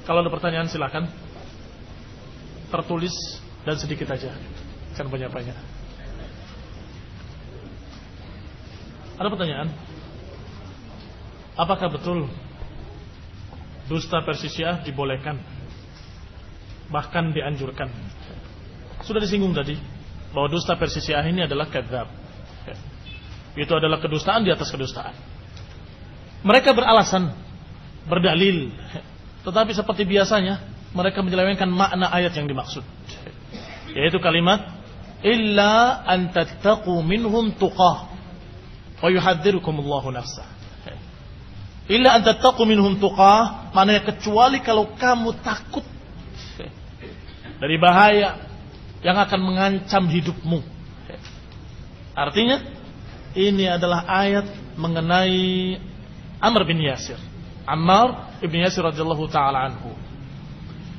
Kalau ada pertanyaan silakan. Tertulis dan sedikit aja, jangan banyak-banyak. Ada pertanyaan? Apakah betul dusta versi Syiah dibolehkan, bahkan dianjurkan? Sudah disinggung tadi bahwa dusta versi Syiah ini adalah kadzab. Itu adalah kedustaan di atas kedustaan. Mereka beralasan, berdalil, tetapi seperti biasanya mereka menyelewengkan makna ayat yang dimaksud, yaitu kalimat illa an tattaqu minhum tuqah wa yuhadzirukumullahu nafsah. Illa an tattaqu minhum tuqah, maknanya kecuali kalau kamu takut dari bahaya yang akan mengancam hidupmu. Artinya ini adalah ayat mengenai Amr bin Yasir, Ammar ibn Yasir radhiyallahu taala anhu,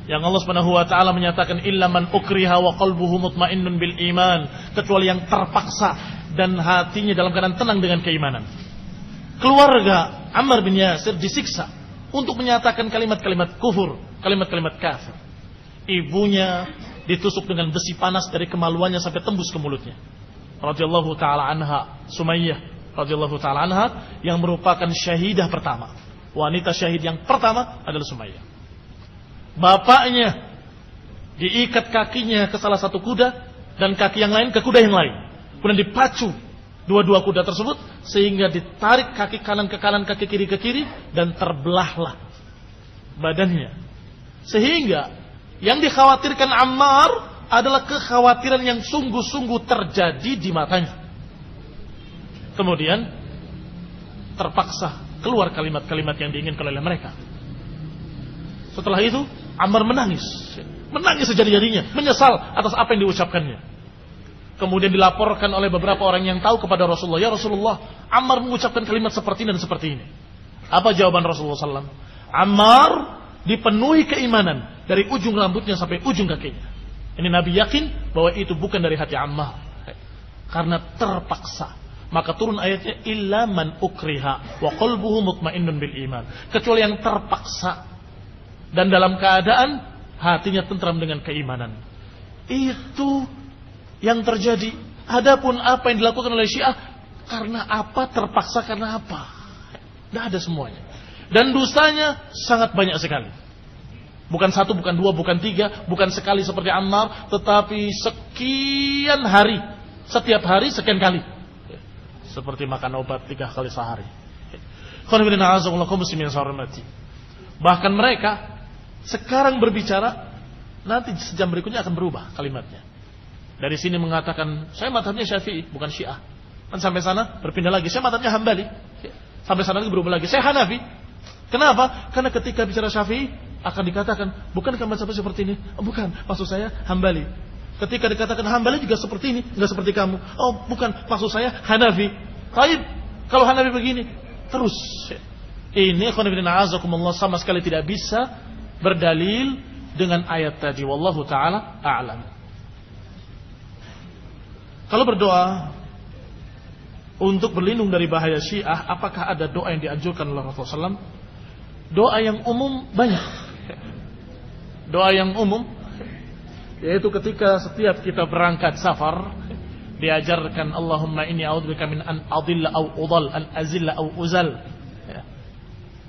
yang Allah Subhanahu wa taala menyatakan illa man ukriha wa qalbuhu mutmainnun bil iman, kecuali yang terpaksa dan hatinya dalam keadaan tenang dengan keimanan. Keluarga Ammar bin Yasir disiksa untuk menyatakan kalimat-kalimat kufur, kalimat-kalimat kafir. Ibunya ditusuk dengan besi panas dari kemaluannya sampai tembus ke mulutnya. Radhiyallahu taala anha, Sumayyah radhiyallahu taala anha, yang merupakan syahidah pertama. Wanita syahid yang pertama adalah Sumayyah. Bapaknya diikat kakinya ke salah satu kuda dan kaki yang lain ke kuda yang lain. Kemudian dipacu dua-dua kuda tersebut sehingga ditarik kaki kanan ke kanan, kaki kiri ke kiri, dan terbelahlah badannya. Sehingga yang dikhawatirkan Ammar adalah kekhawatiran yang sungguh-sungguh terjadi di matanya. Kemudian terpaksa keluar kalimat-kalimat yang diinginkan oleh mereka. Setelah itu Ammar menangis sejadi-jadinya, menyesal atas apa yang diucapkannya. Kemudian dilaporkan oleh beberapa orang yang tahu kepada Rasulullah, ya Rasulullah, Ammar mengucapkan kalimat seperti ini dan seperti ini. Apa jawaban Rasulullah SAW? Ammar dipenuhi keimanan dari ujung rambutnya sampai ujung kakinya. Ini Nabi yakin bahwa itu bukan dari hati Ammar, karena terpaksa. Maka turun ayatnya illa man ukriha wa qalbuhu mutmainnun bil iman, kecuali yang terpaksa dan dalam keadaan hatinya tentram dengan keimanan. Itu yang terjadi. Adapun apa yang dilakukan oleh Syiah, karena apa, terpaksa karena apa, tidak ada semuanya. Dan dosanya sangat banyak sekali. Bukan satu, bukan dua, bukan tiga, bukan sekali seperti Ammar, tetapi sekian hari, setiap hari sekian kali, seperti makan obat 3 kali sehari. Bahkan mereka sekarang berbicara, nanti sejam berikutnya akan berubah kalimatnya. Dari sini mengatakan saya mazhabnya Syafi'i, bukan Syiah. Dan sampai sana berpindah lagi, saya mazhabnya Hambali. Sampai sana lagi berubah lagi, saya Hanafi. Kenapa? Karena ketika bicara Syafi'i akan dikatakan, bukankah mazhabnya seperti ini? Oh, bukan, maksud saya Hambali. Ketika dikatakan Hambali juga seperti ini, enggak seperti kamu. Oh, bukan, maksud saya Hanafi. Baik, kalau Hanafi begini, terus. Ini sama sekali tidak bisa berdalil dengan ayat tadi. Wallahu ta'ala a'lam. Kalau berdoa untuk berlindung dari bahaya Syiah, apakah ada doa yang dianjurkan oleh Rasulullah SAW? Doa yang umum banyak. Doa yang umum, yaitu ketika setiap kita berangkat safar, diajarkan Allahumma inni a'udzubika min an adilla au udal, an azilla au uzal,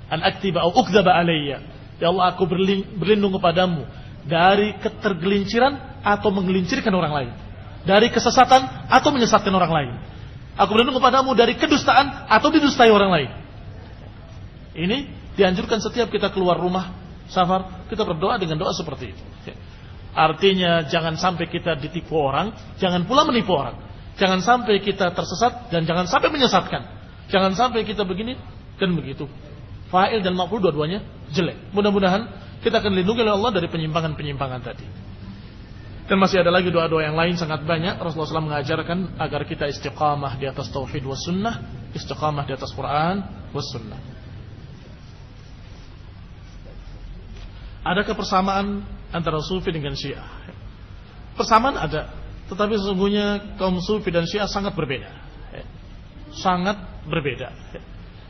an aktiba au ukdzaba alayya. Ya Allah, aku berlindung kepadamu dari ketergelinciran atau menggelincirkan orang lain, dari kesesatan atau menyesatkan orang lain. Aku berlindung kepadamu dari kedustaan atau didustai orang lain. Ini dianjurkan setiap kita keluar rumah safar, kita berdoa dengan doa seperti itu. Artinya jangan sampai kita ditipu orang, jangan pula menipu orang. Jangan sampai kita tersesat dan jangan sampai menyesatkan. Jangan sampai kita begini dan begitu. Fa'il dan maf'ul dua-duanya jelek. Mudah-mudahan kita akan dilindungi oleh Allah dari penyimpangan-penyimpangan tadi. Dan masih ada lagi doa-doa yang lain sangat banyak. Rasulullah SAW mengajarkan agar kita istiqamah di atas tauhid was sunnah, istiqamah di atas Quran was sunnah. Adakah persamaan antara Sufi dengan Syiah? Persamaan ada, tetapi sesungguhnya kaum Sufi dan Syiah sangat berbeda. Sangat berbeda.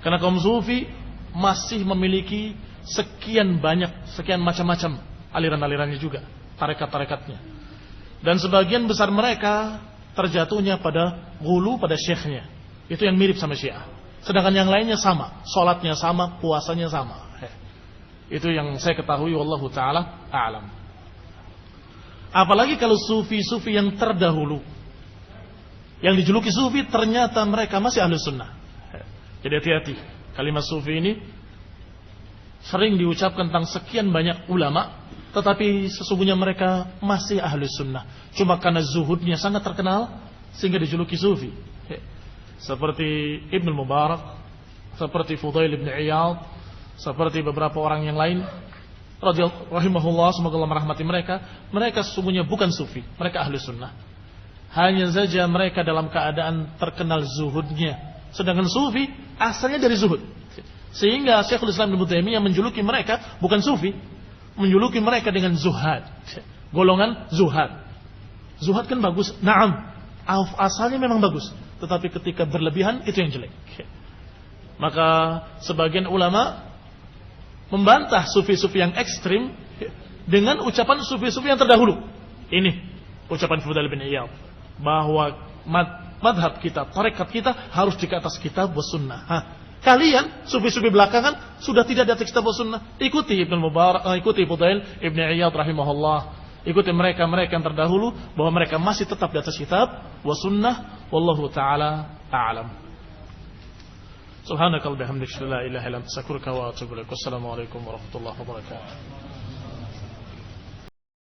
Karena kaum Sufi masih memiliki sekian banyak, sekian macam-macam aliran-alirannya juga, tarekat-tarekatnya. Dan sebagian besar mereka terjatuhnya pada ghulu, pada syekhnya. Itu yang mirip sama Syiah. Sedangkan yang lainnya sama, sholatnya sama, puasanya sama. Itu yang saya ketahui, wallahu ta'ala a'lam. Apalagi kalau sufi-sufi yang terdahulu, yang dijuluki sufi, ternyata mereka masih ahlu sunnah. Jadi hati-hati, kalimat sufi ini sering diucapkan tentang sekian banyak ulama, tetapi sesungguhnya mereka masih ahlu sunnah. Cuma karena zuhudnya sangat terkenal sehingga dijuluki sufi. Seperti Ibnu Mubarak, seperti Fudail bin Iyad, seperti beberapa orang yang lain, rahimahullah, semoga Allah merahmati mereka. Mereka sesungguhnya bukan sufi, mereka ahlu sunnah. Hanya saja mereka dalam keadaan terkenal zuhudnya. Sedangkan sufi asalnya dari zuhud. Sehingga Syekhul Islam Ibnu Taimiyah menjuluki mereka bukan sufi, menjuluki mereka dengan zuhad, golongan zuhad. Zuhad kan bagus, na'am, asalnya memang bagus, tetapi ketika berlebihan itu yang jelek. Maka sebagian ulama membantah sufi-sufi yang ekstrim dengan ucapan sufi-sufi yang terdahulu. Ini ucapan Fudail bin Iyad, bahwa madhab kita, tarekat kita harus di atas kitab wa sunnah. Kalian sufi-sufi belakangan sudah tidak di atas kitab wa sunnah. Ikuti Ibnu Mubarak, ikuti Fudail ibn Iyad rahimahullah. Ikuti mereka-mereka yang terdahulu, bahwa mereka masih tetap di atas kitab wa sunnah. Wallahu ta'ala a'lam. Subhanakallahumma wa bihamdika, la ilaha illa anta, astaghfiruka wa atubu ilaik. Wassalamu alaikum warahmatullahi wabarakatuh.